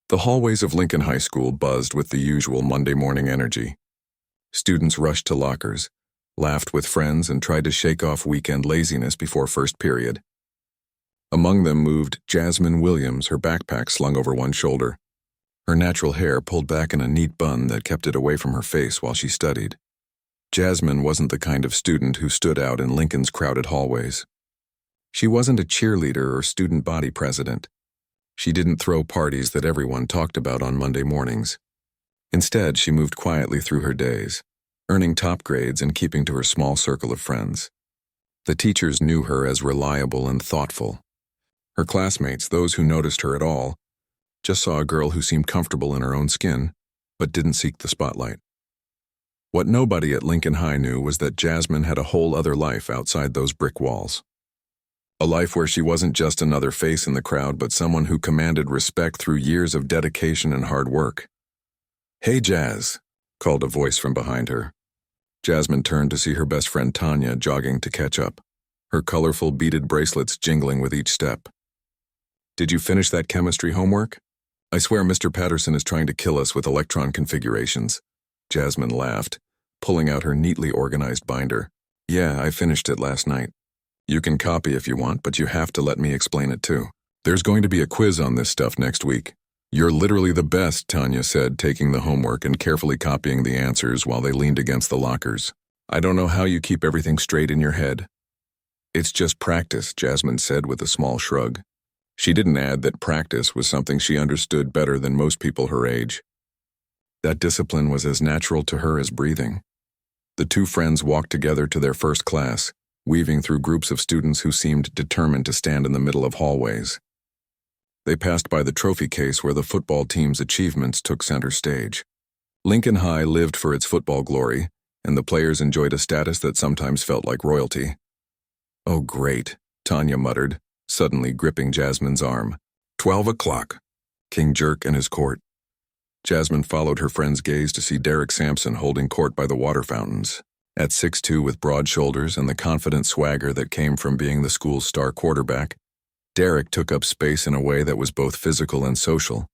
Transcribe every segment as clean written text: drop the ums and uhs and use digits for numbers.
The hallways of Lincoln High School buzzed with the usual Monday morning energy. Students rushed to lockers, laughed with friends, and tried to shake off weekend laziness before first period. Among them moved Jasmine Williams, her backpack slung over one shoulder, her natural hair pulled back in a neat bun that kept it away from her face while she studied. Jasmine wasn't the kind of student who stood out in Lincoln's crowded hallways. She wasn't a cheerleader or student body president. She didn't throw parties that everyone talked about on Monday mornings. Instead, she moved quietly through her days, earning top grades and keeping to her small circle of friends. The teachers knew her as reliable and thoughtful. Her classmates, those who noticed her at all, just saw a girl who seemed comfortable in her own skin, but didn't seek the spotlight. What nobody at Lincoln High knew was that Jasmine had a whole other life outside those brick walls. A life where she wasn't just another face in the crowd, but someone who commanded respect through years of dedication and hard work. "Hey, Jazz," called a voice from behind her. Jasmine turned to see her best friend Tanya jogging to catch up, her colorful beaded bracelets jingling with each step. "Did you finish that chemistry homework? I swear Mr. Patterson is trying to kill us with electron configurations." Jasmine laughed, pulling out her neatly organized binder. "Yeah, I finished it last night. You can copy if you want, but you have to let me explain it too. There's going to be a quiz on this stuff next week." "You're literally the best," Tanya said, taking the homework and carefully copying the answers while they leaned against the lockers. "I don't know how you keep everything straight in your head." "It's just practice," Jasmine said with a small shrug. She didn't add that practice was something she understood better than most people her age. That discipline was as natural to her as breathing. The two friends walked together to their first class, weaving through groups of students who seemed determined to stand in the middle of hallways. They passed by the trophy case where the football team's achievements took center stage. Lincoln High lived for its football glory, and the players enjoyed a status that sometimes felt like royalty. "Oh, great," Tanya muttered, suddenly gripping Jasmine's arm. 12 o'clock. King Jerk and his court. Jasmine followed her friend's gaze to see Derek Sampson holding court by the water fountains. At 6'2" with broad shoulders and the confident swagger that came from being the school's star quarterback, Derek took up space in a way that was both physical and social.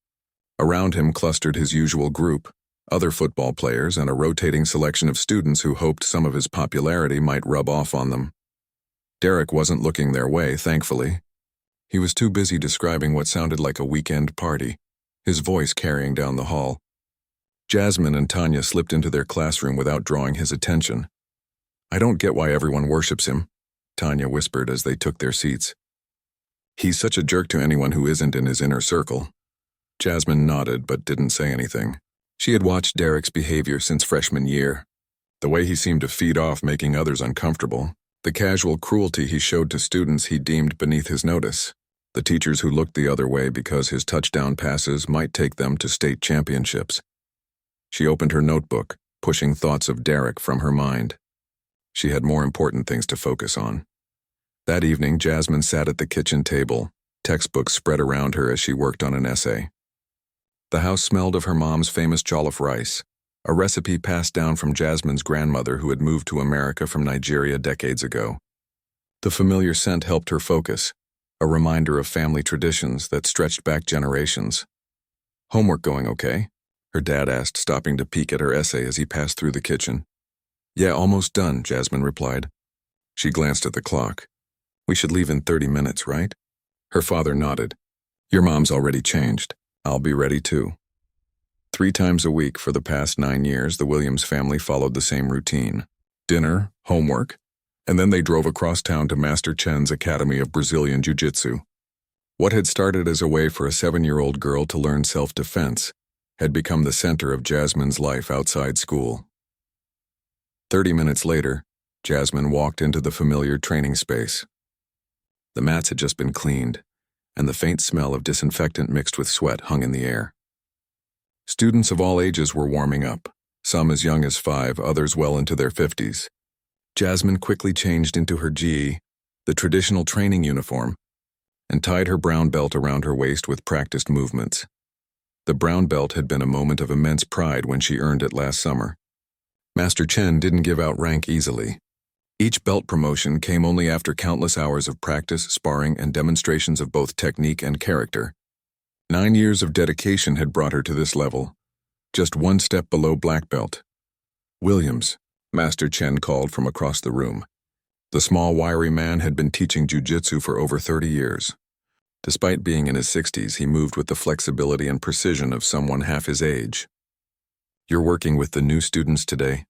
Around him clustered his usual group, other football players and a rotating selection of students who hoped some of his popularity might rub off on them. Derek wasn't looking their way, thankfully. He was too busy describing what sounded like a weekend party, his voice carrying down the hall. Jasmine and Tanya slipped into their classroom without drawing his attention. "I don't get why everyone worships him," Tanya whispered as they took their seats. "He's such a jerk to anyone who isn't in his inner circle." Jasmine nodded but didn't say anything. She had watched Derek's behavior since freshman year. The way he seemed to feed off making others uncomfortable, the casual cruelty he showed to students he deemed beneath his notice, the teachers who looked the other way because his touchdown passes might take them to state championships. She opened her notebook, pushing thoughts of Derek from her mind. She had more important things to focus on. That evening, Jasmine sat at the kitchen table, textbooks spread around her as she worked on an essay. The house smelled of her mom's famous jollof rice, a recipe passed down from Jasmine's grandmother who had moved to America from Nigeria decades ago. The familiar scent helped her focus, a reminder of family traditions that stretched back generations. "Homework going okay?" her dad asked, stopping to peek at her essay as he passed through the kitchen. "Yeah, almost done," Jasmine replied. She glanced at the clock. "We should leave in 30 minutes, right?" Her father nodded. "Your mom's already changed. I'll be ready too." 3 times a week for the past 9 years, the Williams family followed the same routine. Dinner, homework, and then they drove across town to Master Chen's Academy of Brazilian Jiu-Jitsu. What had started as a way for a 7-year-old girl to learn self-defense had become the center of Jasmine's life outside school. 30 minutes later, Jasmine walked into the familiar training space. The mats had just been cleaned, and the faint smell of disinfectant mixed with sweat hung in the air. Students of all ages were warming up, some as young as 5, others well into their 50s. Jasmine quickly changed into her gi, the traditional training uniform, and tied her brown belt around her waist with practiced movements. The brown belt had been a moment of immense pride when she earned it last summer. Master Chen didn't give out rank easily. Each belt promotion came only after countless hours of practice, sparring, and demonstrations of both technique and character. 9 years of dedication had brought her to this level, just one step below black belt. Williams, Master Chen called from across the room. The small, wiry man had been teaching jiu-jitsu for over 30 years. Despite being in his 60s, he moved with the flexibility and precision of someone half his age. "You're working with the new students today?"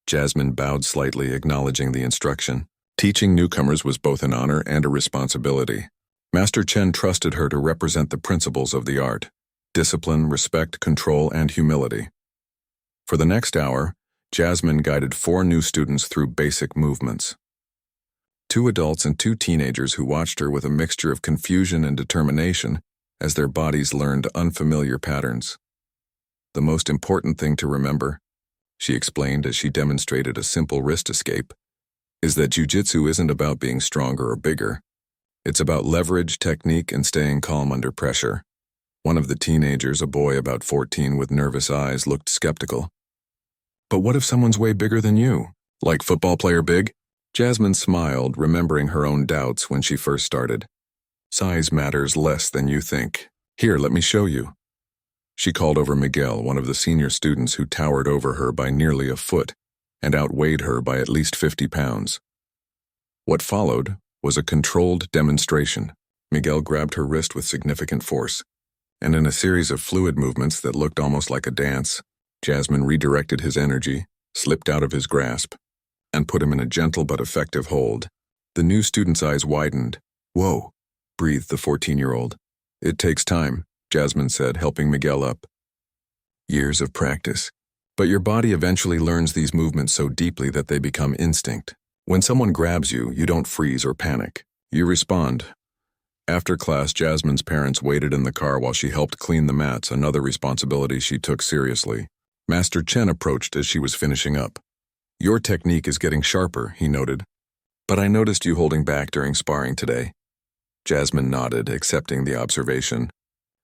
Jasmine bowed slightly, acknowledging the instruction. Teaching newcomers was both an honor and a responsibility. Master Chen trusted her to represent the principles of the art: discipline, respect, control, and humility. For the next hour, Jasmine guided 4 new students through basic movements. 2 adults and 2 teenagers who watched her with a mixture of confusion and determination as their bodies learned unfamiliar patterns. "The most important thing to remember," she explained as she demonstrated a simple wrist escape, "is that jiu-jitsu isn't about being stronger or bigger. It's about leverage, technique, and staying calm under pressure." One of the teenagers, a boy about 14 with nervous eyes, looked skeptical. "But what if someone's way bigger than you? Like football player big?" Jasmine smiled, remembering her own doubts when she first started. "Size matters less than you think. Here, let me show you." She called over Miguel, one of the senior students who towered over her by nearly a foot and outweighed her by at least 50 pounds. What followed was a controlled demonstration. Miguel grabbed her wrist with significant force, and in a series of fluid movements that looked almost like a dance, Jasmine redirected his energy, slipped out of his grasp, and put him in a gentle but effective hold. The new student's eyes widened. "Whoa," breathed the 14-year-old. "It takes time," Jasmine said, helping Miguel up. "Years of practice. But your body eventually learns these movements so deeply that they become instinct. When someone grabs you, you don't freeze or panic. You respond." After class, Jasmine's parents waited in the car while she helped clean the mats, another responsibility she took seriously. Master Chen approached as she was finishing up. "Your technique is getting sharper," he noted. "But I noticed you holding back during sparring today." Jasmine nodded, accepting the observation.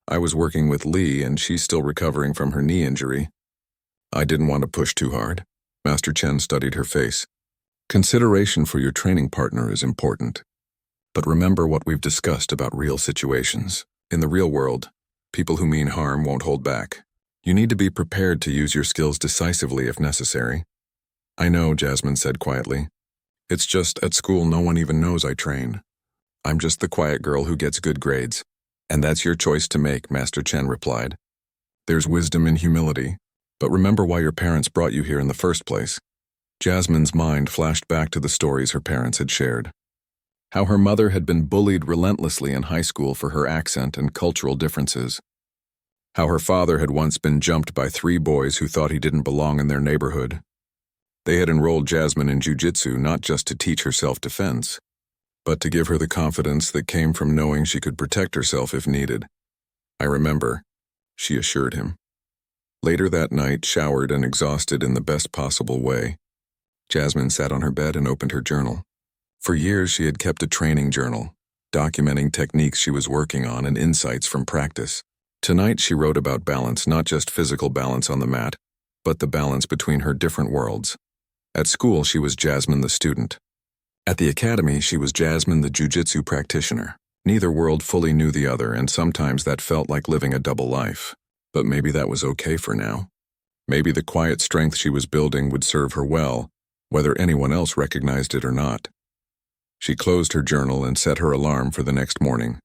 "I was working with Lee, and she's still recovering from her knee injury." "I didn't want to push too hard." Master Chen studied her face. "Consideration for your training partner is important. But remember what we've discussed about real situations. In the real world, people who mean harm won't hold back. You need to be prepared to use your skills decisively if necessary." "I know," Jasmine said quietly. "It's just, at school no one even knows I train. I'm just the quiet girl who gets good grades." "And that's your choice to make," Master Chen replied. "There's wisdom in humility, but remember why your parents brought you here in the first place." Jasmine's mind flashed back to the stories her parents had shared. How her mother had been bullied relentlessly in high school for her accent and cultural differences. How her father had once been jumped by 3 boys who thought he didn't belong in their neighborhood. They had enrolled Jasmine in jiu-jitsu not just to teach her self-defense, but to give her the confidence that came from knowing she could protect herself if needed. "I remember," she assured him. Later that night, showered and exhausted in the best possible way, Jasmine sat on her bed and opened her journal. For years, she had kept a training journal, documenting techniques she was working on and insights from practice. Tonight, she wrote about balance, not just physical balance on the mat, but the balance between her different worlds. At school, she was Jasmine the student. At the academy, she was Jasmine the jiu-jitsu practitioner. Neither world fully knew the other, and sometimes that felt like living a double life. But maybe that was okay for now. Maybe the quiet strength she was building would serve her well, whether anyone else recognized it or not. She closed her journal and set her alarm for the next morning.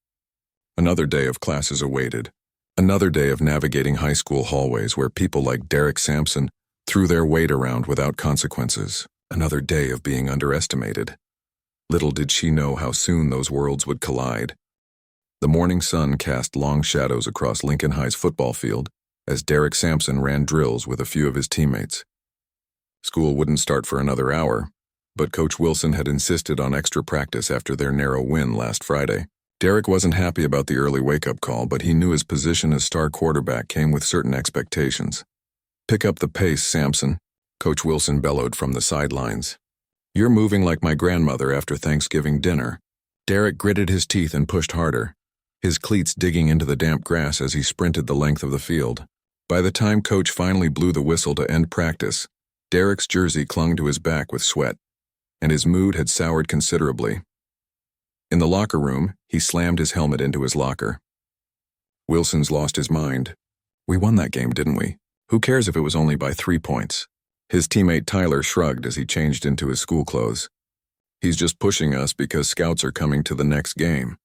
Another day of classes awaited. Another day of navigating high school hallways where people like Derek Sampson threw their weight around without consequences. Another day of being underestimated. Little did she know how soon those worlds would collide. The morning sun cast long shadows across Lincoln High's football field as Derek Sampson ran drills with a few of his teammates. School wouldn't start for another hour, but Coach Wilson had insisted on extra practice after their narrow win last Friday. Derek wasn't happy about the early wake-up call, but he knew his position as star quarterback came with certain expectations. "Pick up the pace, Sampson," Coach Wilson bellowed from the sidelines. "You're moving like my grandmother after Thanksgiving dinner." Derek gritted his teeth and pushed harder, his cleats digging into the damp grass as he sprinted the length of the field. By the time Coach finally blew the whistle to end practice, Derek's jersey clung to his back with sweat, and his mood had soured considerably. In the locker room, he slammed his helmet into his locker. Wilson's lost his mind. We won that game, didn't we? Who cares if it was only by 3 points? His teammate Tyler shrugged as he changed into his school clothes. He's just pushing us because scouts are coming to the next game.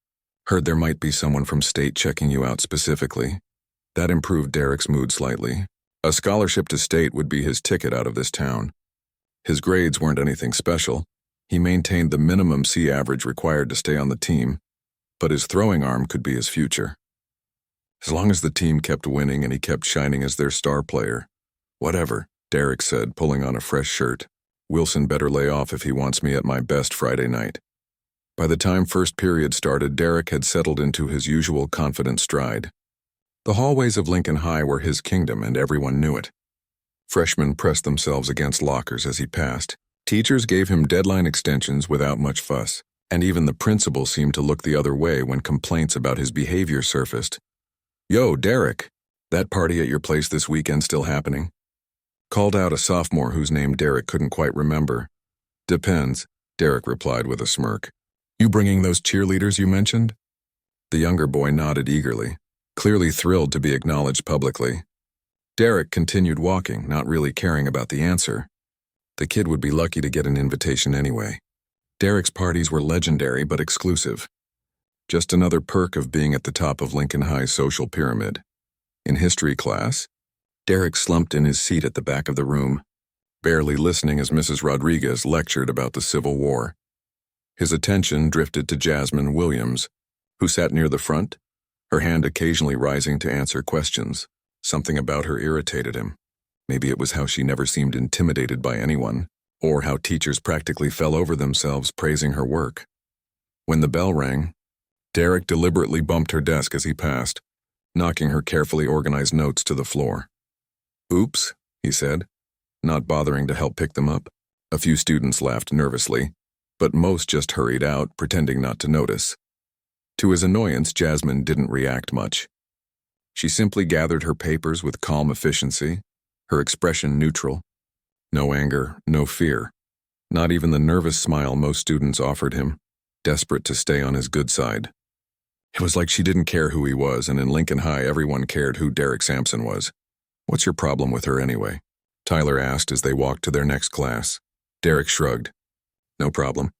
Heard there might be someone from state checking you out specifically. That improved Derek's mood slightly. A scholarship to state would be his ticket out of this town. His grades weren't anything special. He maintained the minimum C average required to stay on the team, but his throwing arm could be his future. As long as the team kept winning and he kept shining as their star player. Whatever, Derek said, pulling on a fresh shirt. Wilson better lay off if he wants me at my best Friday night. By the time first period started, Derek had settled into his usual confident stride. The hallways of Lincoln High were his kingdom, and everyone knew it. Freshmen pressed themselves against lockers as he passed. Teachers gave him deadline extensions without much fuss, and even the principal seemed to look the other way when complaints about his behavior surfaced. "Yo, Derek, that party at your place this weekend still happening?" Called out a sophomore whose name Derek couldn't quite remember. "Depends," Derek replied with a smirk. "You bringing those cheerleaders you mentioned?" The younger boy nodded eagerly, clearly thrilled to be acknowledged publicly. Derek continued walking, not really caring about the answer. The kid would be lucky to get an invitation anyway. Derek's parties were legendary but exclusive. Just another perk of being at the top of Lincoln High's social pyramid. In history class, Derek slumped in his seat at the back of the room, barely listening as Mrs. Rodriguez lectured about the Civil War. His attention drifted to Jasmine Williams, who sat near the front, her hand occasionally rising to answer questions. Something about her irritated him. Maybe it was how she never seemed intimidated by anyone, or how teachers practically fell over themselves praising her work. When the bell rang, Derek deliberately bumped her desk as he passed, knocking her carefully organized notes to the floor. "Oops," he said, not bothering to help pick them up. A few students laughed nervously, but most just hurried out, pretending not to notice. To his annoyance, Jasmine didn't react much. She simply gathered her papers with calm efficiency, her expression neutral. No anger, no fear. Not even the nervous smile most students offered him, desperate to stay on his good side. It was like she didn't care who he was, and in Lincoln High everyone cared who Derek Sampson was. "What's your problem with her anyway?" Tyler asked as they walked to their next class. Derek shrugged. "No problem.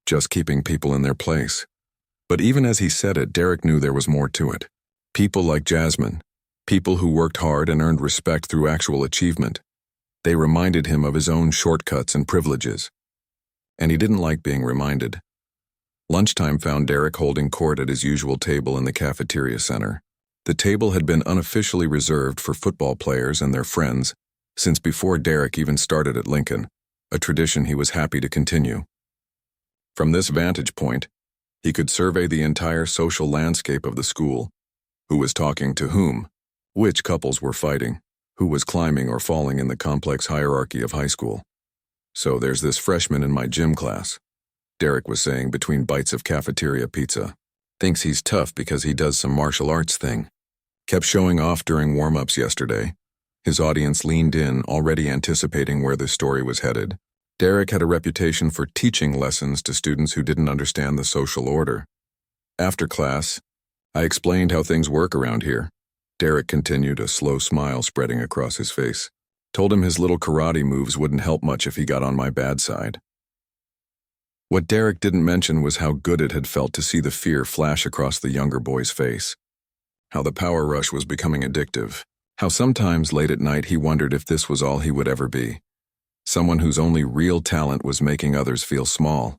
Just keeping people in their place." But even as he said it, Derek knew there was more to it. People like Jasmine, people who worked hard and earned respect through actual achievement. They reminded him of his own shortcuts and privileges. And he didn't like being reminded. Lunchtime found Derek holding court at his usual table in the cafeteria center. The table had been unofficially reserved for football players and their friends since before Derek even started at Lincoln, a tradition he was happy to continue. From this vantage point, he could survey the entire social landscape of the school. Who was talking to whom? Which couples were fighting? Who was climbing or falling in the complex hierarchy of high school? "So there's this freshman in my gym class," Derek was saying between bites of cafeteria pizza. "Thinks he's tough because he does some martial arts thing. Kept showing off during warm-ups yesterday." His audience leaned in, already anticipating where this story was headed. Derek had a reputation for teaching lessons to students who didn't understand the social order. After class, I explained how things work around here. Derek continued, a slow smile spreading across his face. Told him his little karate moves wouldn't help much if he got on my bad side. What Derek didn't mention was how good it had felt to see the fear flash across the younger boy's face. How the power rush was becoming addictive. How sometimes late at night he wondered if this was all he would ever be. Someone whose only real talent was making others feel small.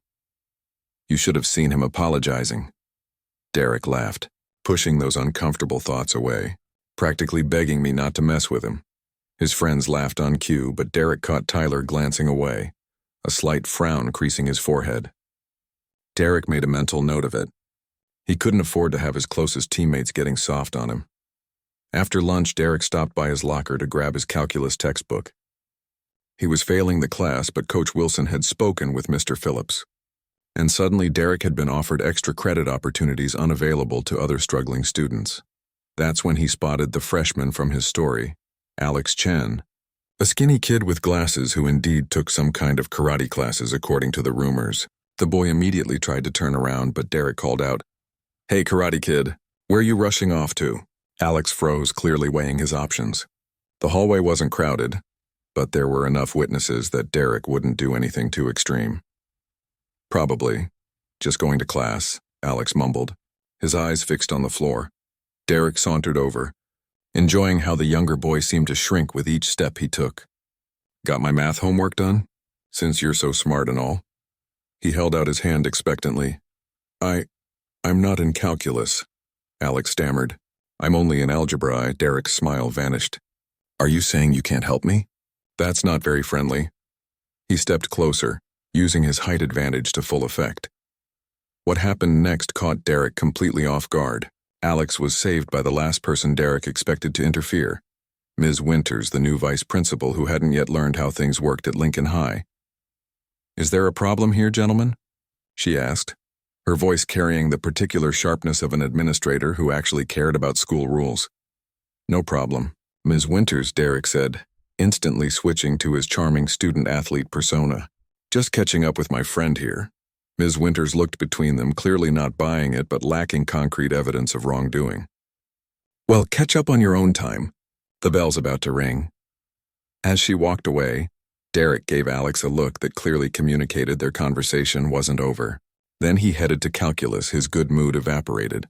"You should have seen him apologizing." Derek laughed, pushing those uncomfortable thoughts away, practically begging me not to mess with him. His friends laughed on cue, but Derek caught Tyler glancing away, a slight frown creasing his forehead. Derek made a mental note of it. He couldn't afford to have his closest teammates getting soft on him. After lunch, Derek stopped by his locker to grab his calculus textbook. He was failing the class, but Coach Wilson had spoken with Mr. Phillips. And suddenly Derek had been offered extra credit opportunities unavailable to other struggling students. That's when he spotted the freshman from his story, Alex Chen, a skinny kid with glasses who indeed took some kind of karate classes according to the rumors. The boy immediately tried to turn around, but Derek called out, "Hey, karate kid, where are you rushing off to?" Alex froze, clearly weighing his options. The hallway wasn't crowded, but there were enough witnesses that Derek wouldn't do anything too extreme. Probably. Just going to class, Alex mumbled, his eyes fixed on the floor. Derek sauntered over, enjoying how the younger boy seemed to shrink with each step he took. Got my math homework done? Since you're so smart and all. He held out his hand expectantly. I'm not in calculus, Alex stammered. I'm only in algebra. Derek's smile vanished. Are you saying you can't help me? That's not very friendly. He stepped closer, using his height advantage to full effect. What happened next caught Derek completely off guard. Alex was saved by the last person Derek expected to interfere, Ms. Winters, the new vice principal who hadn't yet learned how things worked at Lincoln High. Is there a problem here, gentlemen? She asked, her voice carrying the particular sharpness of an administrator who actually cared about school rules. No problem, Ms. Winters, Derek said, instantly switching to his charming student-athlete persona. Just catching up with my friend here. Ms. Winters looked between them, clearly not buying it but lacking concrete evidence of wrongdoing. Well, catch up on your own time. The bell's about to ring. As she walked away, Derek gave Alex a look that clearly communicated their conversation wasn't over. Then he headed to calculus, his good mood evaporated.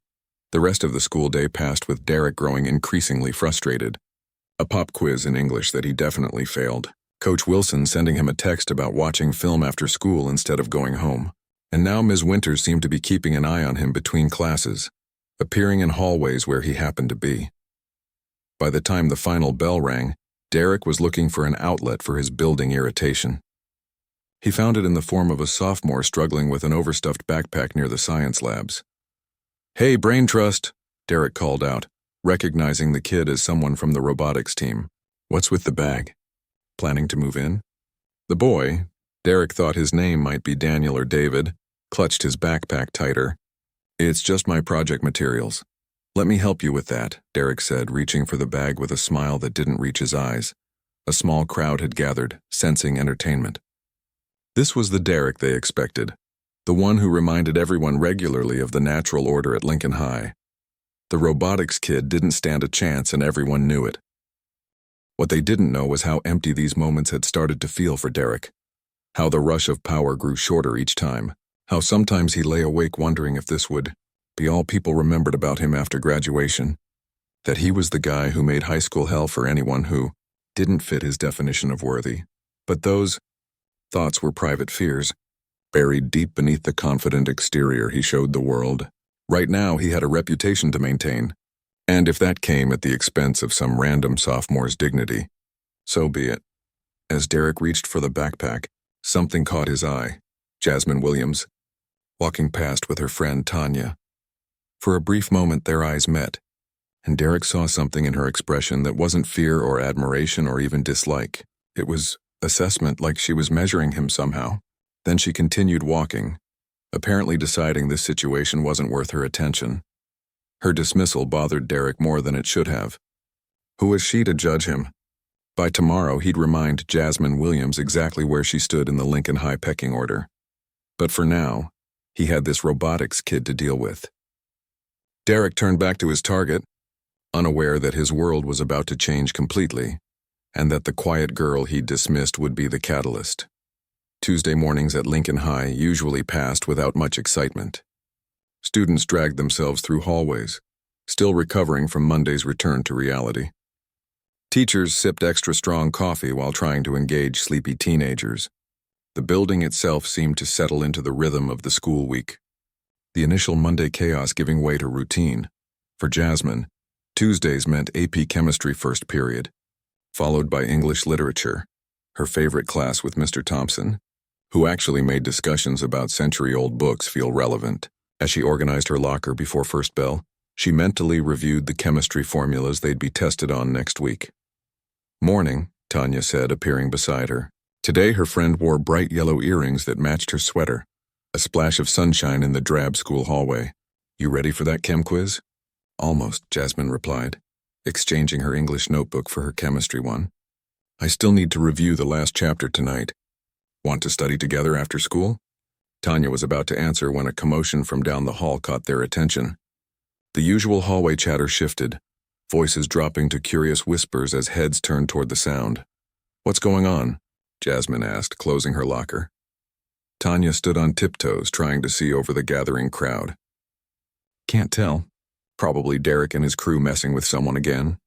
The rest of the school day passed with Derek growing increasingly frustrated. A pop quiz in English that he definitely failed. Coach Wilson sending him a text about watching film after school instead of going home. And now Ms. Winters seemed to be keeping an eye on him between classes, appearing in hallways where he happened to be. By the time the final bell rang, Derek was looking for an outlet for his building irritation. He found it in the form of a sophomore struggling with an overstuffed backpack near the science labs. Hey, Brain Trust, Derek called out, recognizing the kid as someone from the robotics team. What's with the bag? Planning to move in? The boy, Derek thought his name might be Daniel or David, clutched his backpack tighter. It's just my project materials. Let me help you with that, Derek said, reaching for the bag with a smile that didn't reach his eyes. A small crowd had gathered, sensing entertainment. This was the Derek they expected, the one who reminded everyone regularly of the natural order at Lincoln High. The robotics kid didn't stand a chance and everyone knew it. What they didn't know was how empty these moments had started to feel for Derek, how the rush of power grew shorter each time, how sometimes he lay awake wondering if this would be all people remembered about him after graduation, that he was the guy who made high school hell for anyone who didn't fit his definition of worthy. But those thoughts were private fears, buried deep beneath the confident exterior he showed the world. Right now he had a reputation to maintain, and if that came at the expense of some random sophomore's dignity, so be it. As Derek reached for the backpack, something caught his eye. Jasmine Williams, walking past with her friend Tanya. For a brief moment their eyes met, and Derek saw something in her expression that wasn't fear or admiration or even dislike. It was assessment, like she was measuring him somehow. Then she continued walking, apparently deciding this situation wasn't worth her attention. Her dismissal bothered Derek more than it should have. Who was she to judge him? By tomorrow he'd remind Jasmine Williams exactly where she stood in the Lincoln High pecking order. But for now, he had this robotics kid to deal with. Derek turned back to his target, unaware that his world was about to change completely, and that the quiet girl he'd dismissed would be the catalyst. Tuesday mornings at Lincoln High usually passed without much excitement. Students dragged themselves through hallways, still recovering from Monday's return to reality. Teachers sipped extra strong coffee while trying to engage sleepy teenagers. The building itself seemed to settle into the rhythm of the school week, the initial Monday chaos giving way to routine. For Jasmine, Tuesdays meant AP Chemistry first period, followed by English Literature, her favorite class with Mr. Thompson, who actually made discussions about century-old books feel relevant. As she organized her locker before first bell, she mentally reviewed the chemistry formulas they'd be tested on next week. Morning, Tanya said, appearing beside her. Today her friend wore bright yellow earrings that matched her sweater, a splash of sunshine in the drab school hallway. You ready for that chem quiz? Almost, Jasmine replied, exchanging her English notebook for her chemistry one. I still need to review the last chapter tonight. Want to study together after school? Tanya was about to answer when a commotion from down the hall caught their attention. The usual hallway chatter shifted. voices dropping to curious whispers as heads turned toward the sound. "What's going on?" Jasmine asked, closing her locker. Tanya stood on tiptoes, trying to see over the gathering crowd. "Can't tell. Probably Derek and his crew messing with someone again."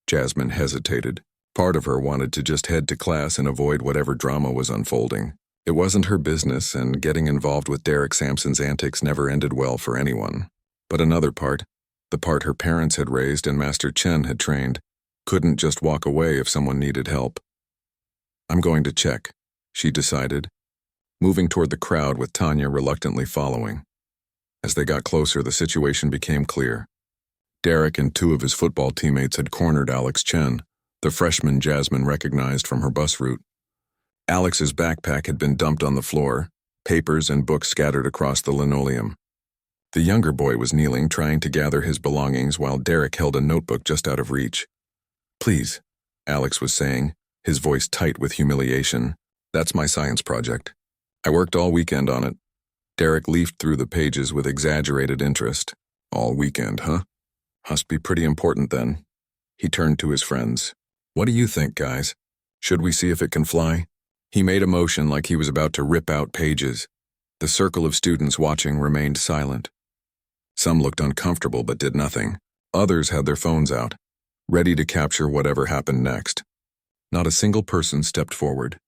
Jasmine hesitated. Part of her wanted to just head to class and avoid whatever drama was unfolding. It wasn't her business, and getting involved with Derek Sampson's antics never ended well for anyone. But another part, the part her parents had raised and Master Chen had trained, couldn't just walk away if someone needed help. "I'm going to check," she decided, moving toward the crowd with Tanya reluctantly following. As they got closer, the situation became clear. Derek and two of his football teammates had cornered Alex Chen, the freshman Jasmine recognized from her bus route. Alex's backpack had been dumped on the floor, papers and books scattered across the linoleum. The younger boy was kneeling, trying to gather his belongings while Derek held a notebook just out of reach. "Please," Alex was saying, his voice tight with humiliation. "That's my science project. I worked all weekend on it." Derek leafed through the pages with exaggerated interest. "All weekend, huh? Must be pretty important then." He turned to his friends. "What do you think, guys? Should we see if it can fly?" He made a motion like he was about to rip out pages. The circle of students watching remained silent. Some looked uncomfortable but did nothing. Others had their phones out, ready to capture whatever happened next. Not a single person stepped forward.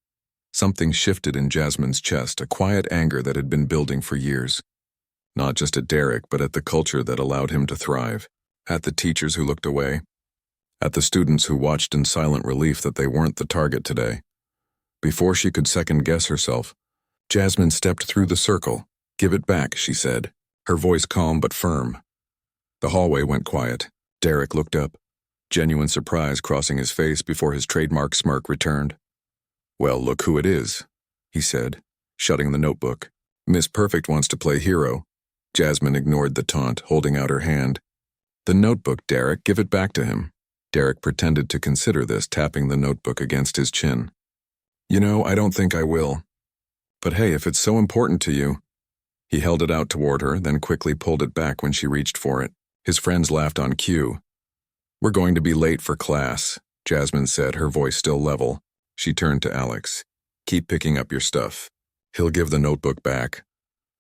Something shifted in Jasmine's chest, a quiet anger that had been building for years. Not just at Derek, but at the culture that allowed him to thrive. At the teachers who looked away. At the students who watched in silent relief that they weren't the target today. Before she could second-guess herself, Jasmine stepped through the circle. "Give it back," she said, her voice calm but firm. The hallway went quiet. Derek looked up, genuine surprise crossing his face before his trademark smirk returned. "Well, look who it is," he said, shutting the notebook. "Miss Perfect wants to play hero." Jasmine ignored the taunt, holding out her hand. "The notebook, Derek, give it back to him." Derek pretended to consider this, tapping the notebook against his chin. "You know, I don't think I will. But hey, if it's so important to you." He held it out toward her, then quickly pulled it back when she reached for it. His friends laughed on cue. "We're going to be late for class," Jasmine said, her voice still level. She turned to Alex. "Keep picking up your stuff. He'll give the notebook back."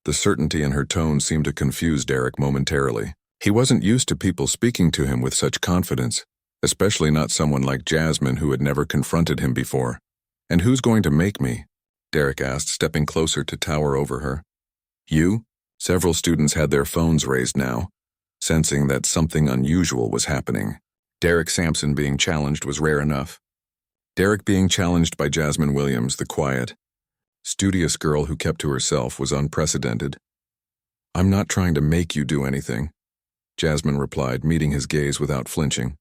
The certainty in her tone seemed to confuse Derek momentarily. He wasn't used to people speaking to him with such confidence, especially not someone like Jasmine who had never confronted him before. "And who's going to make me?" Derek asked, stepping closer to tower over her. "You?" Several students had their phones raised now, sensing that something unusual was happening. Derek Sampson being challenged was rare enough. Derek being challenged by Jasmine Williams, the quiet, studious girl who kept to herself, was unprecedented. "I'm not trying to make you do anything," Jasmine replied, meeting his gaze without flinching.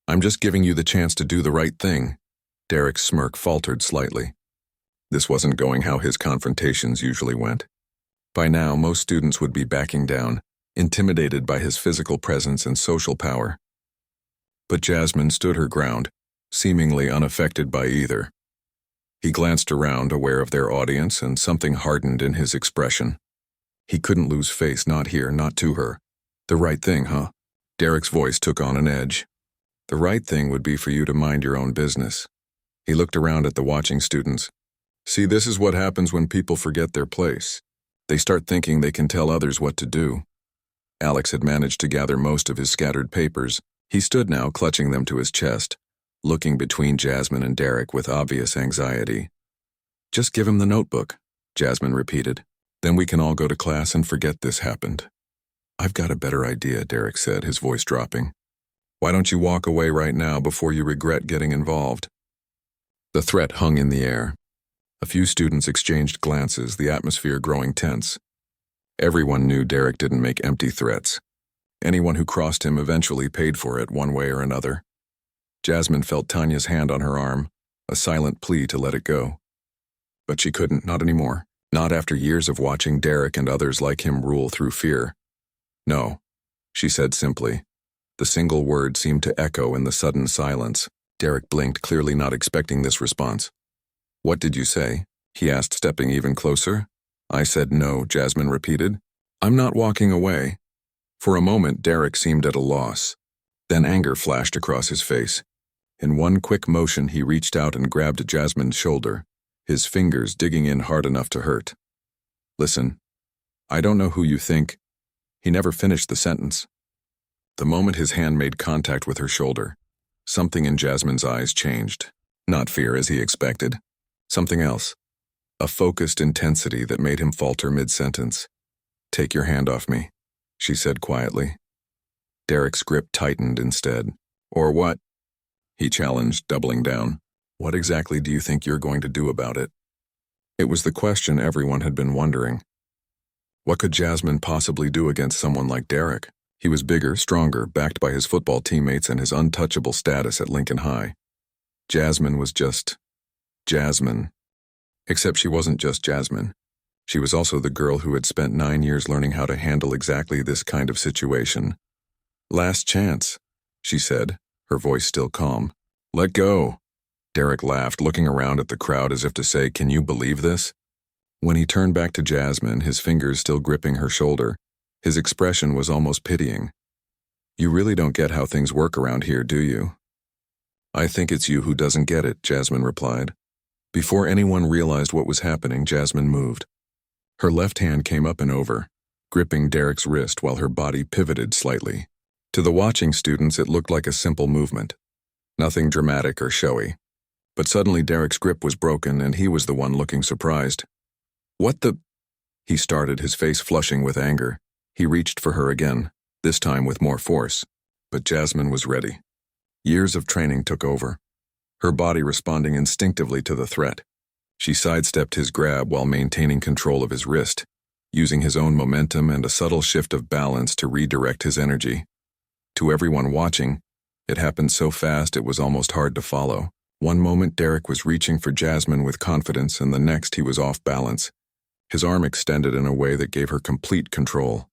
"I'm just giving you the chance to do the right thing." Derek's smirk faltered slightly. This wasn't going how his confrontations usually went. By now, most students would be backing down, intimidated by his physical presence and social power. But Jasmine stood her ground, seemingly unaffected by either. He glanced around, aware of their audience, and something hardened in his expression. He couldn't lose face, not here, not to her. "The right thing, huh?" Derek's voice took on an edge. "The right thing would be for you to mind your own business." He looked around at the watching students. "See, this is what happens when people forget their place. They start thinking they can tell others what to do." Alex had managed to gather most of his scattered papers. He stood now, clutching them to his chest, looking between Jasmine and Derek with obvious anxiety. "Just give him the notebook," Jasmine repeated. "Then we can all go to class and forget this happened." "I've got a better idea," Derek said, his voice dropping. "Why don't you walk away right now before you regret getting involved?" The threat hung in the air. A few students exchanged glances, the atmosphere growing tense. Everyone knew Derek didn't make empty threats. Anyone who crossed him eventually paid for it one way or another. Jasmine felt Tanya's hand on her arm, a silent plea to let it go. But she couldn't, not anymore. Not after years of watching Derek and others like him rule through fear. "No," she said simply. The single word seemed to echo in the sudden silence. Derek blinked, clearly not expecting this response. "What did you say?" he asked, stepping even closer. "I said no," Jasmine repeated. "I'm not walking away." For a moment, Derek seemed at a loss. Then anger flashed across his face. In one quick motion, he reached out and grabbed Jasmine's shoulder, his fingers digging in hard enough to hurt. Listen, I don't know who you think. He never finished the sentence. The moment his hand made contact with her shoulder, something in Jasmine's eyes changed. Not fear as he expected. Something else. A focused intensity that made him falter mid-sentence. Take your hand off me, she said quietly. Derek's grip tightened instead. Or what? He challenged, doubling down. What exactly do you think you're going to do about it? It was the question everyone had been wondering. What could Jasmine possibly do against someone like Derek? He was bigger, stronger, backed by his football teammates and his untouchable status at Lincoln High. Jasmine was just Jasmine. Except she wasn't just Jasmine. She was also the girl who had spent 9 years learning how to handle exactly this kind of situation. Last chance, she said, her voice still calm. Let go. Derek laughed, looking around at the crowd as if to say, can you believe this? When he turned back to Jasmine, his fingers still gripping her shoulder, his expression was almost pitying. You really don't get how things work around here, do you? I think it's you who doesn't get it, Jasmine replied. Before anyone realized what was happening, Jasmine moved. Her left hand came up and over, gripping Derek's wrist while her body pivoted slightly. To the watching students, it looked like a simple movement. Nothing dramatic or showy. But suddenly Derek's grip was broken and he was the one looking surprised. What the? He started, his face flushing with anger. He reached for her again, this time with more force. But Jasmine was ready. Years of training took over, her body responding instinctively to the threat. She sidestepped his grab while maintaining control of his wrist, using his own momentum and a subtle shift of balance to redirect his energy. To everyone watching, it happened so fast it was almost hard to follow. One moment Derek was reaching for Jasmine with confidence, and the next he was off balance, his arm extended in a way that gave her complete control.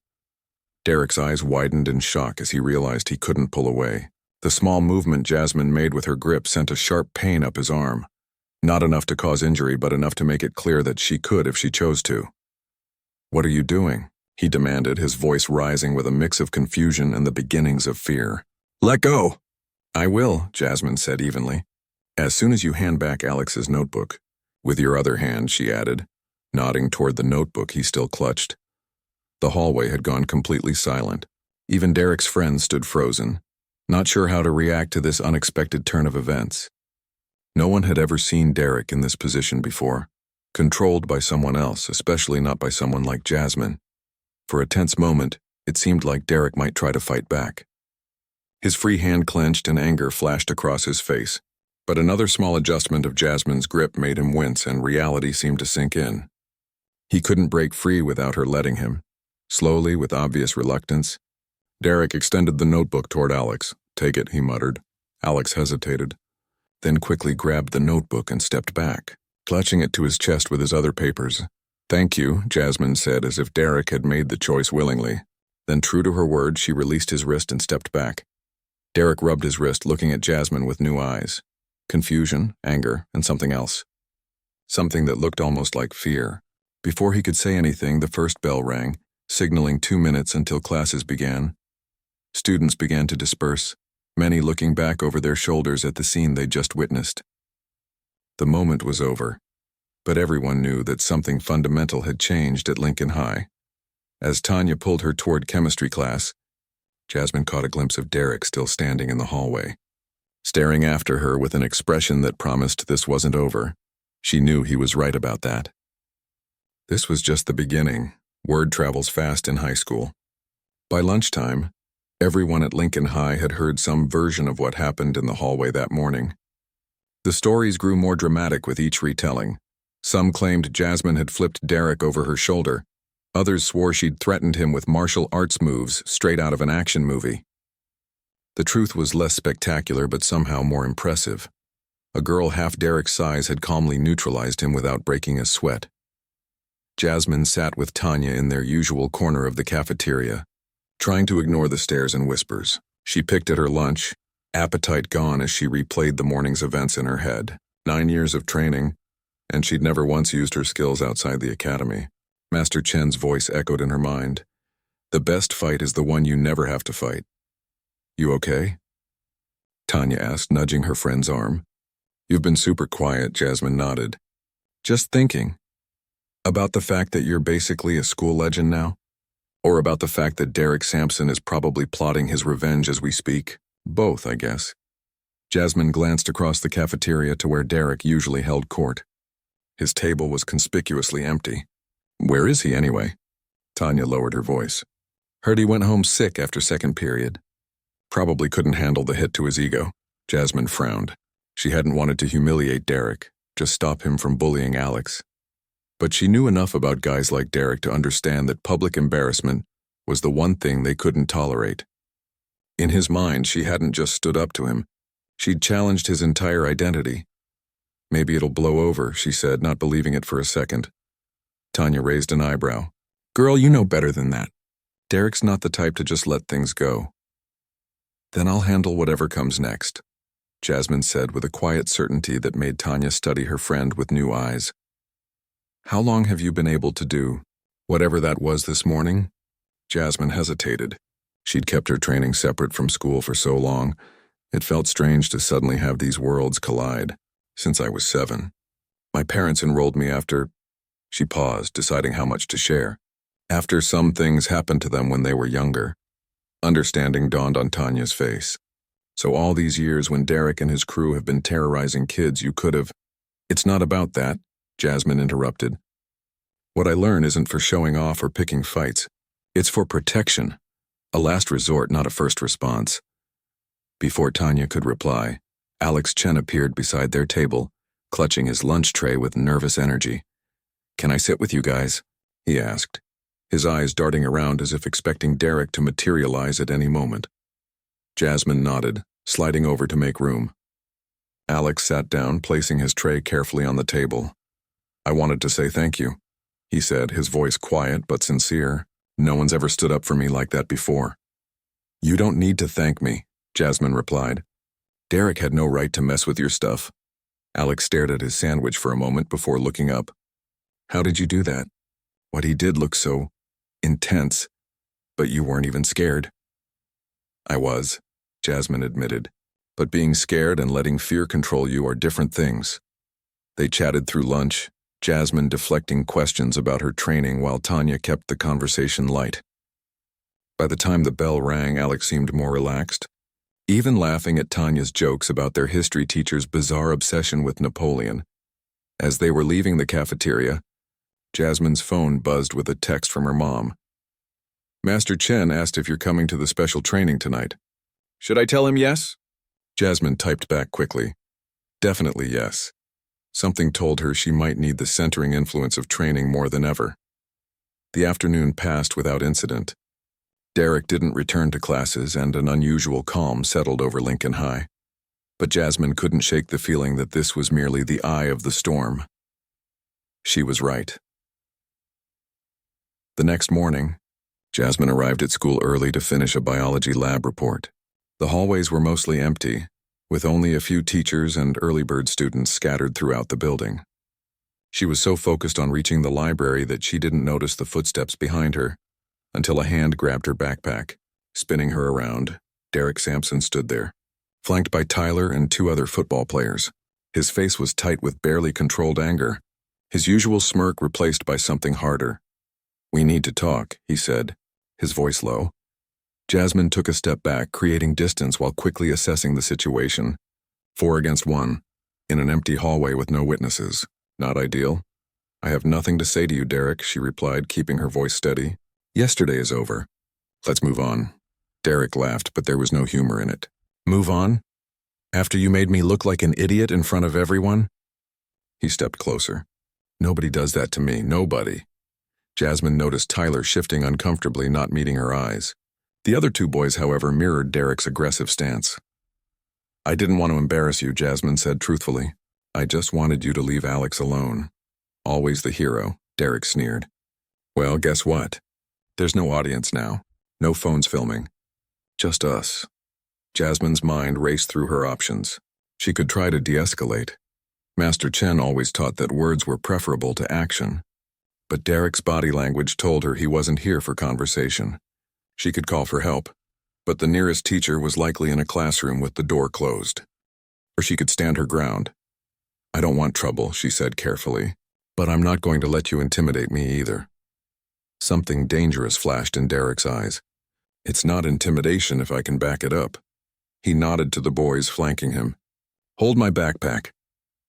Derek's eyes widened in shock as he realized he couldn't pull away. The small movement Jasmine made with her grip sent a sharp pain up his arm. Not enough to cause injury, but enough to make it clear that she could if she chose to. What are you doing? He demanded, his voice rising with a mix of confusion and the beginnings of fear. Let go! I will, Jasmine said evenly. As soon as you hand back Alex's notebook. With your other hand, she added, nodding toward the notebook he still clutched. The hallway had gone completely silent. Even Derek's friends stood frozen, not sure how to react to this unexpected turn of events. No one had ever seen Derek in this position before, controlled by someone else, especially not by someone like Jasmine. For a tense moment, it seemed like Derek might try to fight back. His free hand clenched and anger flashed across his face, but another small adjustment of Jasmine's grip made him wince and reality seemed to sink in. He couldn't break free without her letting him. Slowly, with obvious reluctance, Derek extended the notebook toward Alex. Take it, he muttered. Alex hesitated, then quickly grabbed the notebook and stepped back, clutching it to his chest with his other papers. Thank you, Jasmine said as if Derek had made the choice willingly. Then, true to her word, she released his wrist and stepped back. Derek rubbed his wrist, looking at Jasmine with new eyes. Confusion, anger, and something else. Something that looked almost like fear. Before he could say anything, the first bell rang, signaling 2 minutes until classes began. Students began to disperse, many looking back over their shoulders at the scene they'd just witnessed. The moment was over, but everyone knew that something fundamental had changed at Lincoln High. As Tanya pulled her toward chemistry class, Jasmine caught a glimpse of Derek still standing in the hallway, staring after her with an expression that promised this wasn't over. She knew he was right about that. This was just the beginning. Word travels fast in high school. By lunchtime, everyone at Lincoln High had heard some version of what happened in the hallway that morning. The stories grew more dramatic with each retelling. Some claimed Jasmine had flipped Derek over her shoulder. Others swore she'd threatened him with martial arts moves straight out of an action movie. The truth was less spectacular but somehow more impressive. A girl half Derek's size had calmly neutralized him without breaking a sweat. Jasmine sat with Tanya in their usual corner of the cafeteria, trying to ignore the stares and whispers. She picked at her lunch, appetite gone as she replayed the morning's events in her head. 9 years of training, and she'd never once used her skills outside the academy. Master Chen's voice echoed in her mind. The best fight is the one you never have to fight. You okay? Tanya asked, nudging her friend's arm. You've been super quiet, Jasmine nodded. Just thinking. About the fact that you're basically a school legend now? Or about the fact that Derek Sampson is probably plotting his revenge as we speak? Both, I guess. Jasmine glanced across the cafeteria to where Derek usually held court. His table was conspicuously empty. Where is he anyway? Tanya lowered her voice. Heard he went home sick after second period. Probably couldn't handle the hit to his ego. Jasmine frowned. She hadn't wanted to humiliate Derek, just stop him from bullying Alex. But she knew enough about guys like Derek to understand that public embarrassment was the one thing they couldn't tolerate. In his mind, she hadn't just stood up to him. She'd challenged his entire identity. Maybe it'll blow over, she said, not believing it for a second. Tanya raised an eyebrow. Girl, you know better than that. Derek's not the type to just let things go. Then I'll handle whatever comes next, Jasmine said with a quiet certainty that made Tanya study her friend with new eyes. How long have you been able to do whatever that was this morning? Jasmine hesitated. She'd kept her training separate from school for so long, it felt strange to suddenly have these worlds collide. Since I was 7. My parents enrolled me after... She paused, deciding how much to share. After some things happened to them when they were younger. Understanding dawned on Tanya's face. So all these years when Derek and his crew have been terrorizing kids, you could have... It's not about that, Jasmine interrupted. What I learn isn't for showing off or picking fights. It's for protection. A last resort, not a first response. Before Tanya could reply, Alex Chen appeared beside their table, clutching his lunch tray with nervous energy. Can I sit with you guys? He asked, his eyes darting around as if expecting Derek to materialize at any moment. Jasmine nodded, sliding over to make room. Alex sat down, placing his tray carefully on the table. I wanted to say thank you, he said, his voice quiet but sincere. No one's ever stood up for me like that before. You don't need to thank me, Jasmine replied. Derek had no right to mess with your stuff. Alex stared at his sandwich for a moment before looking up. How did you do that? What he did looked so intense, but you weren't even scared. I was, Jasmine admitted, but being scared and letting fear control you are different things. They chatted through lunch, Jasmine deflecting questions about her training while Tanya kept the conversation light. By the time the bell rang, Alex seemed more relaxed, even laughing at Tanya's jokes about their history teacher's bizarre obsession with Napoleon. As they were leaving the cafeteria, Jasmine's phone buzzed with a text from her mom. Master Chen asked if you're coming to the special training tonight. Should I tell him yes? Jasmine typed back quickly. Definitely yes. Something told her she might need the centering influence of training more than ever. The afternoon passed without incident. Derek didn't return to classes and an unusual calm settled over Lincoln High. But Jasmine couldn't shake the feeling that this was merely the eye of the storm. She was right. The next morning, Jasmine arrived at school early to finish a biology lab report. The hallways were mostly empty, with only a few teachers and early bird students scattered throughout the building. She was so focused on reaching the library that she didn't notice the footsteps behind her, until a hand grabbed her backpack. Spinning her around, Derek Sampson stood there, flanked by Tyler and 2 other football players. His face was tight with barely controlled anger, his usual smirk replaced by something harder. We need to talk, he said, his voice low. Jasmine took a step back, creating distance while quickly assessing the situation. 4 against 1, in an empty hallway with no witnesses. Not ideal. I have nothing to say to you, Derek, she replied, keeping her voice steady. Yesterday is over. Let's move on. Derek laughed, but there was no humor in it. Move on? After you made me look like an idiot in front of everyone? He stepped closer. Nobody does that to me, nobody. Jasmine noticed Tyler shifting uncomfortably, not meeting her eyes. The other 2 boys, however, mirrored Derek's aggressive stance. I didn't want to embarrass you, Jasmine said truthfully. I just wanted you to leave Alex alone. Always the hero, Derek sneered. Well, guess what? There's no audience now. No phones filming. Just us. Jasmine's mind raced through her options. She could try to de-escalate. Master Chen always taught that words were preferable to action. But Derek's body language told her he wasn't here for conversation. She could call for help, but the nearest teacher was likely in a classroom with the door closed. Or she could stand her ground. "I don't want trouble," she said carefully, "but I'm not going to let you intimidate me either." Something dangerous flashed in Derek's eyes. "It's not intimidation if I can back it up." He nodded to the boys flanking him. "Hold my backpack."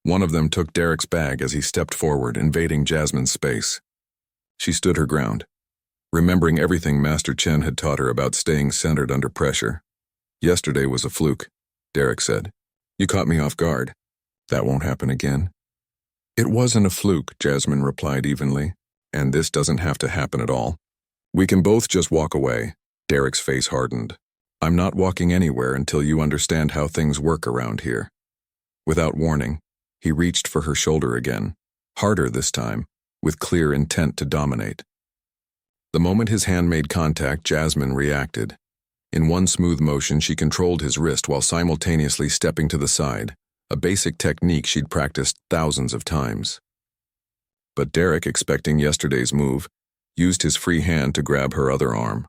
One of them took Derek's bag as he stepped forward, invading Jasmine's space. She stood her ground, remembering everything Master Chen had taught her about staying centered under pressure. "Yesterday was a fluke," Derek said. "You caught me off guard. That won't happen again." "It wasn't a fluke," Jasmine replied evenly, "and this doesn't have to happen at all. We can both just walk away." Derek's face hardened. "I'm not walking anywhere until you understand how things work around here." Without warning, he reached for her shoulder again, harder this time, with clear intent to dominate. The moment his hand made contact, Jasmine reacted. In one smooth motion, she controlled his wrist while simultaneously stepping to the side, a basic technique she'd practiced thousands of times. But Derek, expecting yesterday's move, used his free hand to grab her other arm.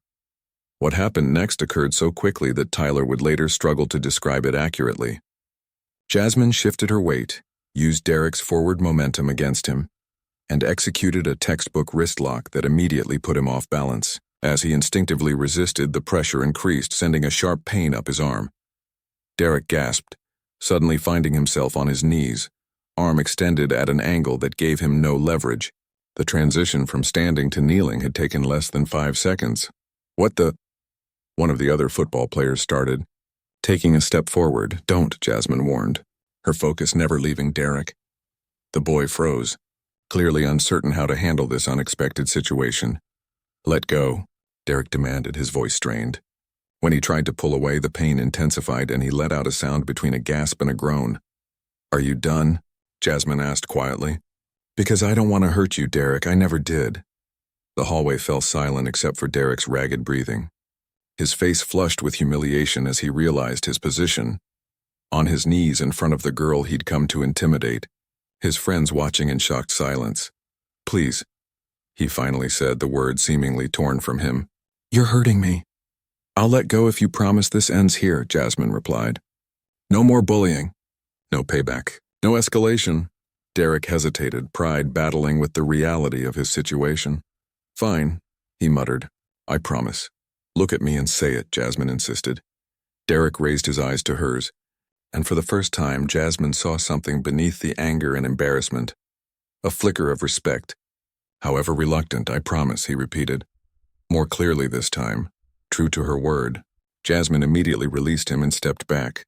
What happened next occurred so quickly that Tyler would later struggle to describe it accurately. Jasmine shifted her weight, used Derek's forward momentum against him, and executed a textbook wrist lock that immediately put him off balance. As he instinctively resisted, the pressure increased, sending a sharp pain up his arm. Derek gasped, suddenly finding himself on his knees, arm extended at an angle that gave him no leverage. The transition from standing to kneeling had taken less than 5 seconds. "What the?" One of the other football players started, taking a step forward. "Don't," Jasmine warned, her focus never leaving Derek. The boy froze, clearly uncertain how to handle this unexpected situation. "Let go," Derek demanded, his voice strained. When he tried to pull away, the pain intensified and he let out a sound between a gasp and a groan. "Are you done?" Jasmine asked quietly. "Because I don't want to hurt you, Derek. I never did." The hallway fell silent except for Derek's ragged breathing. His face flushed with humiliation as he realized his position. On his knees in front of the girl he'd come to intimidate, his friends watching in shocked silence. "Please," he finally said, the words seemingly torn from him. "You're hurting me." "I'll let go if you promise this ends here," Jasmine replied. "No more bullying. No payback. No escalation." Derek hesitated, pride battling with the reality of his situation. "Fine," he muttered. "I promise." "Look at me and say it," Jasmine insisted. Derek raised his eyes to hers, and for the first time Jasmine saw something beneath the anger and embarrassment. A flicker of respect. "However reluctant, I promise," he repeated. More clearly this time, true to her word. Jasmine immediately released him and stepped back.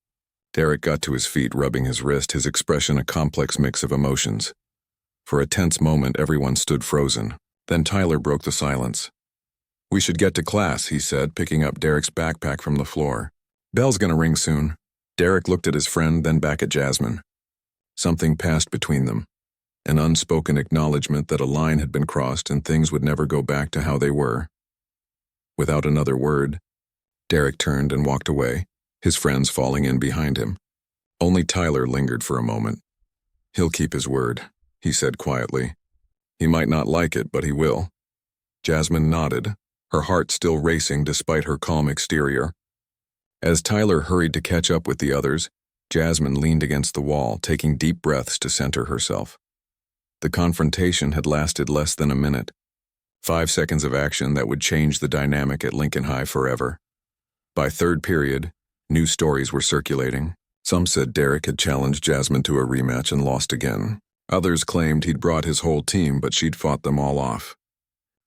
Derek got to his feet, rubbing his wrist, his expression a complex mix of emotions. For a tense moment, everyone stood frozen. Then Tyler broke the silence. "We should get to class," he said, picking up Derek's backpack from the floor. "Bell's gonna ring soon." Derek looked at his friend, then back at Jasmine. Something passed between them. An unspoken acknowledgement that a line had been crossed and things would never go back to how they were. Without another word, Derek turned and walked away, his friends falling in behind him. Only Tyler lingered for a moment. "He'll keep his word," he said quietly. "He might not like it, but he will." Jasmine nodded, her heart still racing despite her calm exterior. As Tyler hurried to catch up with the others, Jasmine leaned against the wall, taking deep breaths to center herself. The confrontation had lasted less than a minute. 5 seconds of action that would change the dynamic at Lincoln High forever. By third period, new stories were circulating. Some said Derek had challenged Jasmine to a rematch and lost again. Others claimed he'd brought his whole team, but she'd fought them all off.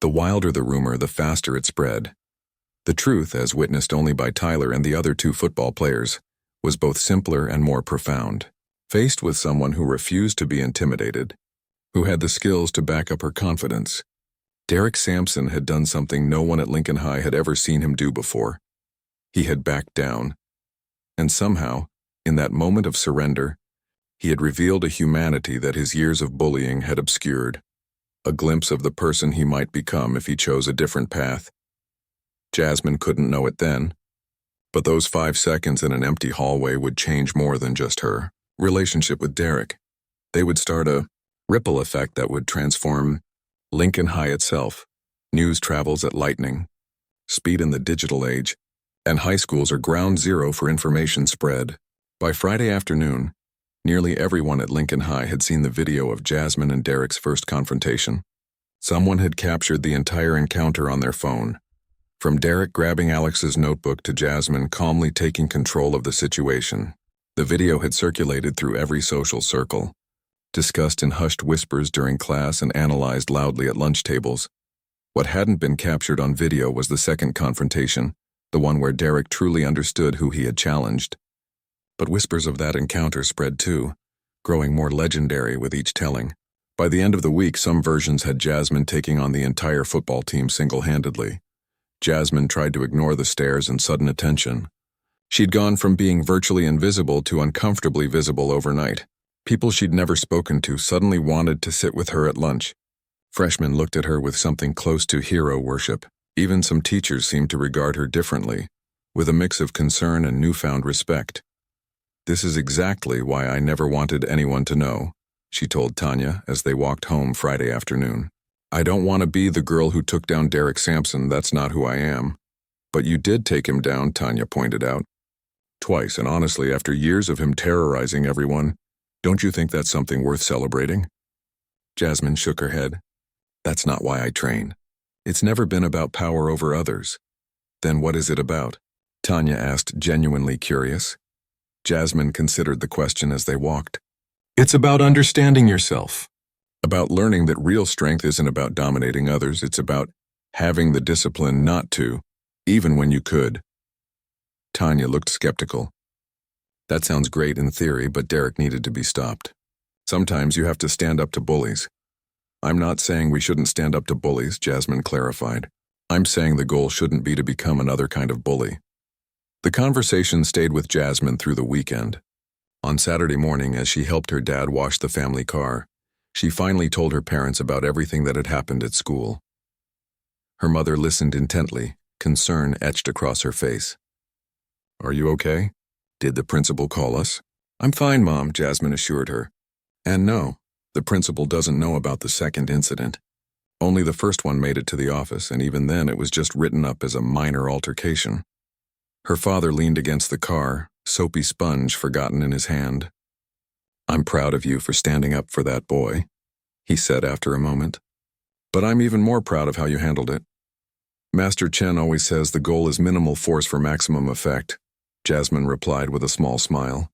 The wilder the rumor, the faster it spread. The truth, as witnessed only by Tyler and the other 2 football players, was both simpler and more profound. Faced with someone who refused to be intimidated, who had the skills to back up her confidence, Derek Sampson had done something no one at Lincoln High had ever seen him do before. He had backed down. And somehow, in that moment of surrender, he had revealed a humanity that his years of bullying had obscured, a glimpse of the person he might become if he chose a different path. Jasmine couldn't know it then, but those 5 seconds in an empty hallway would change more than just her relationship with Derek. They would start a ripple effect that would transform Lincoln High itself. News travels at lightning speed in the digital age, And high schools are ground zero for information spread. By Friday afternoon, nearly everyone at Lincoln High had seen the video of Jasmine and Derek's first confrontation. Someone had captured the entire encounter on their phone. From Derek grabbing Alex's notebook to Jasmine calmly taking control of the situation. The video had circulated through every social circle, discussed in hushed whispers during class and analyzed loudly at lunch tables. What hadn't been captured on video was the second confrontation, the one where Derek truly understood who he had challenged. But whispers of that encounter spread too, growing more legendary with each telling. By the end of the week, some versions had Jasmine taking on the entire football team single-handedly. Jasmine tried to ignore the stares and sudden attention. She'd gone from being virtually invisible to uncomfortably visible overnight. People she'd never spoken to suddenly wanted to sit with her at lunch. Freshmen looked at her with something close to hero worship. Even some teachers seemed to regard her differently, with a mix of concern and newfound respect. "This is exactly why I never wanted anyone to know," she told Tanya as they walked home Friday afternoon. "I don't want to be the girl who took down Derek Sampson, that's not who I am." "But you did take him down," Tanya pointed out. "Twice, and honestly, after years of him terrorizing everyone, don't you think that's something worth celebrating?" Jasmine shook her head. "That's not why I train. It's never been about power over others." "Then what is it about?" Tanya asked, genuinely curious. Jasmine considered the question as they walked. "It's about understanding yourself. About learning that real strength isn't about dominating others, it's about having the discipline not to, even when you could." Tanya looked skeptical. "That sounds great in theory, but Derek needed to be stopped. Sometimes you have to stand up to bullies." "I'm not saying we shouldn't stand up to bullies," Jasmine clarified. "I'm saying the goal shouldn't be to become another kind of bully." The conversation stayed with Jasmine through the weekend. On Saturday morning, as she helped her dad wash the family car, she finally told her parents about everything that had happened at school. Her mother listened intently, concern etched across her face. "Are you okay? Did the principal call us?" "I'm fine, Mom," Jasmine assured her. "And no, the principal doesn't know about the second incident. Only the first one made it to the office, and even then it was just written up as a minor altercation." Her father leaned against the car, soapy sponge forgotten in his hand. "I'm proud of you for standing up for that boy," he said after a moment. "But I'm even more proud of how you handled it. Master Chen always says the goal is minimal force for maximum effect," Jasmine replied with a small smile.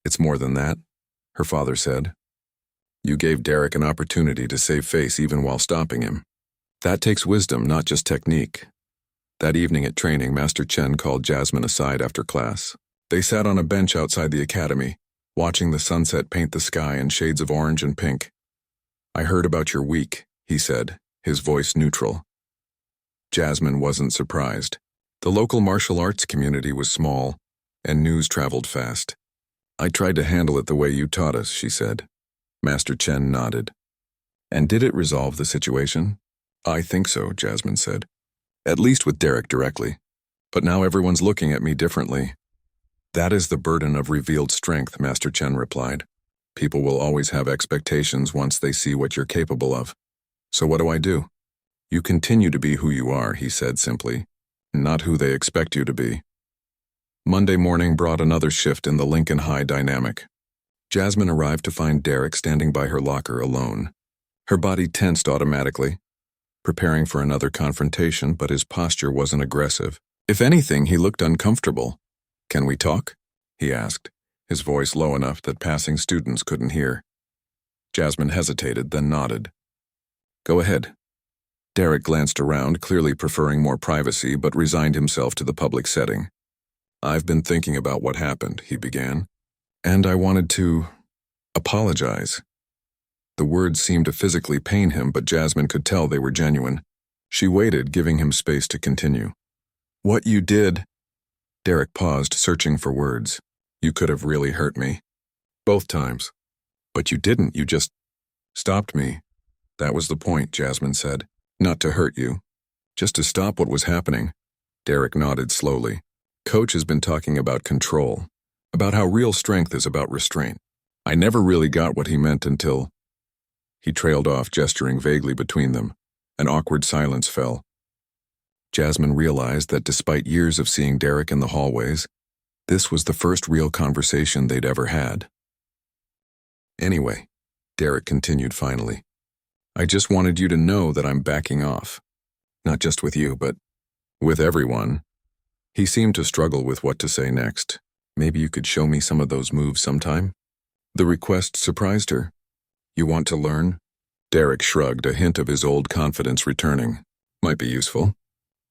"It's more than that," her father said. "You gave Derek an opportunity to save face even while stopping him. That takes wisdom, not just technique." That evening at training, Master Chen called Jasmine aside after class. They sat on a bench outside the academy, watching the sunset paint the sky in shades of orange and pink. "I heard about your week," he said, his voice neutral. Jasmine wasn't surprised. The local martial arts community was small, and news traveled fast. "I tried to handle it the way you taught us," she said. Master Chen nodded. "And did it resolve the situation?" "I think so," Jasmine said. "At least with Derek directly. But now everyone's looking at me differently." "That is the burden of revealed strength," Master Chen replied. "People will always have expectations once they see what you're capable of. So what do I do?" "You continue to be who you are," he said simply, "not who they expect you to be." Monday morning brought another shift in the Lincoln High dynamic. Jasmine arrived to find Derek standing by her locker alone. Her body tensed automatically, preparing for another confrontation, but his posture wasn't aggressive. If anything, he looked uncomfortable. "Can we talk?" he asked, his voice low enough that passing students couldn't hear. Jasmine hesitated, then nodded. "Go ahead." Derek glanced around, clearly preferring more privacy, but resigned himself to the public setting. "I've been thinking about what happened," he began, "and I wanted to apologize." The words seemed to physically pain him, but Jasmine could tell they were genuine. She waited, giving him space to continue. "What you did—" Derek paused, searching for words. "You could have really hurt me. Both times. But you didn't, you just stopped me." "That was the point," Jasmine said. "Not to hurt you. Just to stop what was happening." Derek nodded slowly. "Coach has been talking about control, about how real strength is about restraint. I never really got what he meant until—" He trailed off, gesturing vaguely between them. An awkward silence fell. Jasmine realized that despite years of seeing Derek in the hallways, this was the first real conversation they'd ever had. "Anyway," Derek continued finally, "I just wanted you to know that I'm backing off. Not just with you, but with everyone." He seemed to struggle with what to say next. "Maybe you could show me some of those moves sometime?" The request surprised her. "You want to learn?" Derek shrugged, a hint of his old confidence returning. "Might be useful.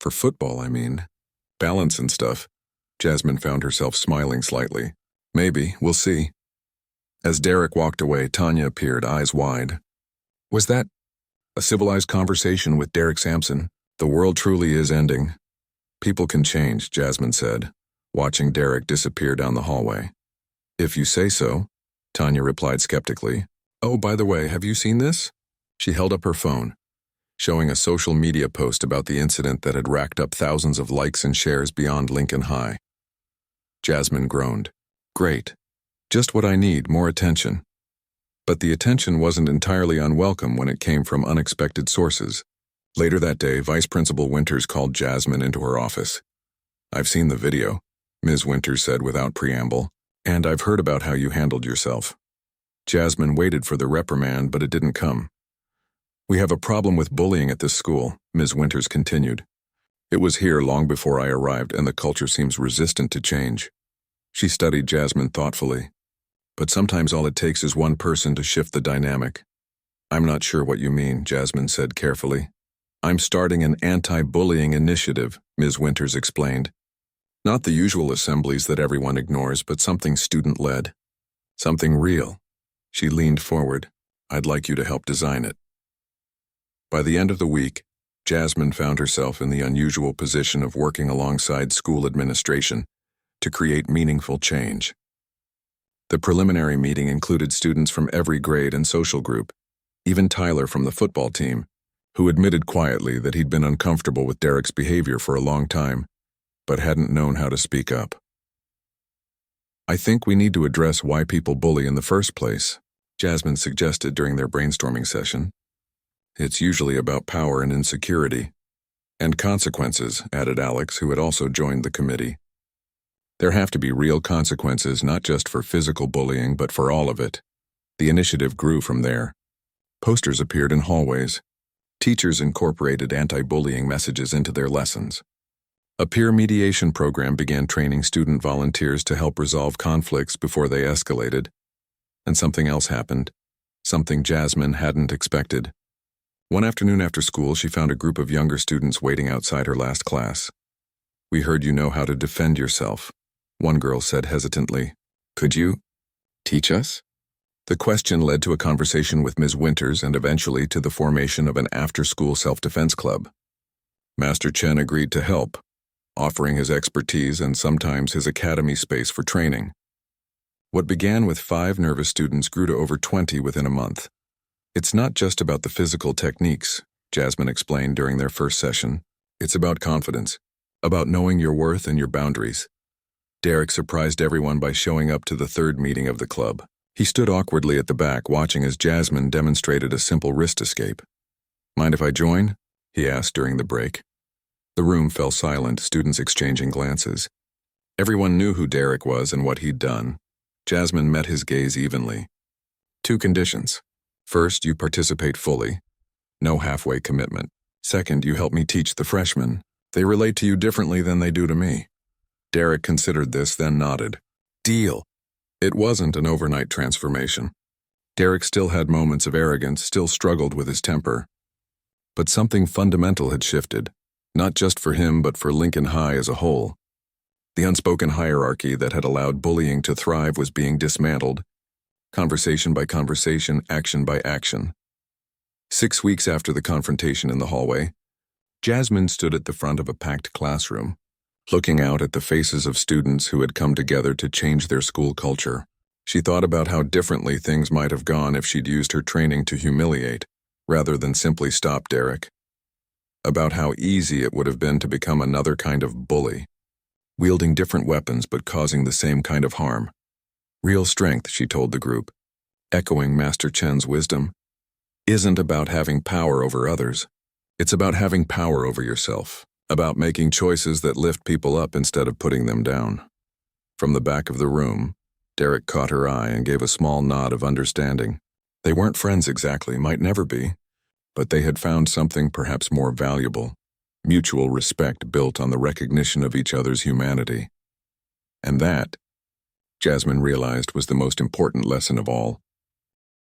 For football, I mean. Balance and stuff." Jasmine found herself smiling slightly. "Maybe, we'll see." As Derek walked away, Tanya appeared, eyes wide. "Was that a civilized conversation with Derek Sampson? The world truly is ending." "People can change," Jasmine said, watching Derek disappear down the hallway. "If you say so," Tanya replied skeptically. "Oh, by the way, have you seen this?" She held up her phone, showing a social media post about the incident that had racked up thousands of likes and shares beyond Lincoln High. Jasmine groaned. "Great. Just what I need, more attention." But the attention wasn't entirely unwelcome when it came from unexpected sources. Later that day, Vice Principal Winters called Jasmine into her office. "I've seen the video," Ms. Winters said without preamble, "and I've heard about how you handled yourself." Jasmine waited for the reprimand, but it didn't come. "We have a problem with bullying at this school," Ms. Winters continued. "It was here long before I arrived, and the culture seems resistant to change." She studied Jasmine thoughtfully. "But sometimes all it takes is one person to shift the dynamic." "I'm not sure what you mean," Jasmine said carefully. "I'm starting an anti-bullying initiative," Ms. Winters explained. "Not the usual assemblies that everyone ignores, but something student-led. Something real." She leaned forward. "I'd like you to help design it." By the end of the week, Jasmine found herself in the unusual position of working alongside school administration to create meaningful change. The preliminary meeting included students from every grade and social group, even Tyler from the football team, who admitted quietly that he'd been uncomfortable with Derek's behavior for a long time, but hadn't known how to speak up. "I think we need to address why people bully in the first place," Jasmine suggested during their brainstorming session. "It's usually about power and insecurity." "And consequences," added Alex, who had also joined the committee. "There have to be real consequences, not just for physical bullying, but for all of it." The initiative grew from there. Posters appeared in hallways. Teachers incorporated anti-bullying messages into their lessons. A peer mediation program began training student volunteers to help resolve conflicts before they escalated. And something else happened, something Jasmine hadn't expected. One afternoon after school, she found a group of younger students waiting outside her last class. "We heard you know how to defend yourself," one girl said hesitantly. "Could you teach us?" The question led to a conversation with Ms. Winters and eventually to the formation of an after-school self-defense club. Master Chen agreed to help, offering his expertise and sometimes his academy space for training. What began with 5 nervous students grew to over 20 within a month. "It's not just about the physical techniques," Jasmine explained during their first session. "It's about confidence, about knowing your worth and your boundaries." Derek surprised everyone by showing up to the third meeting of the club. He stood awkwardly at the back, watching as Jasmine demonstrated a simple wrist escape. "Mind if I join?" he asked during the break. The room fell silent, students exchanging glances. Everyone knew who Derek was and what he'd done. Jasmine met his gaze evenly. "2 conditions. First, you participate fully. No halfway commitment. Second, you help me teach the freshmen. They relate to you differently than they do to me." Derek considered this, then nodded. "Deal." It wasn't an overnight transformation. Derek still had moments of arrogance, still struggled with his temper. But something fundamental had shifted, not just for him but for Lincoln High as a whole. The unspoken hierarchy that had allowed bullying to thrive was being dismantled, conversation by conversation, action by action. 6 weeks after the confrontation in the hallway, Jasmine stood at the front of a packed classroom, looking out at the faces of students who had come together to change their school culture. She thought about how differently things might have gone if she'd used her training to humiliate, rather than simply stop Derek. About how easy it would have been to become another kind of bully, wielding different weapons but causing the same kind of harm. Real strength, she told the group, echoing Master Chen's wisdom, isn't about having power over others. It's about having power over yourself. about making choices that lift people up instead of putting them down. From the back of the room, Derek caught her eye and gave a small nod of understanding. They weren't friends exactly, might never be, but they had found something perhaps more valuable, mutual respect built on the recognition of each other's humanity. And that, Jasmine realized, was the most important lesson of all.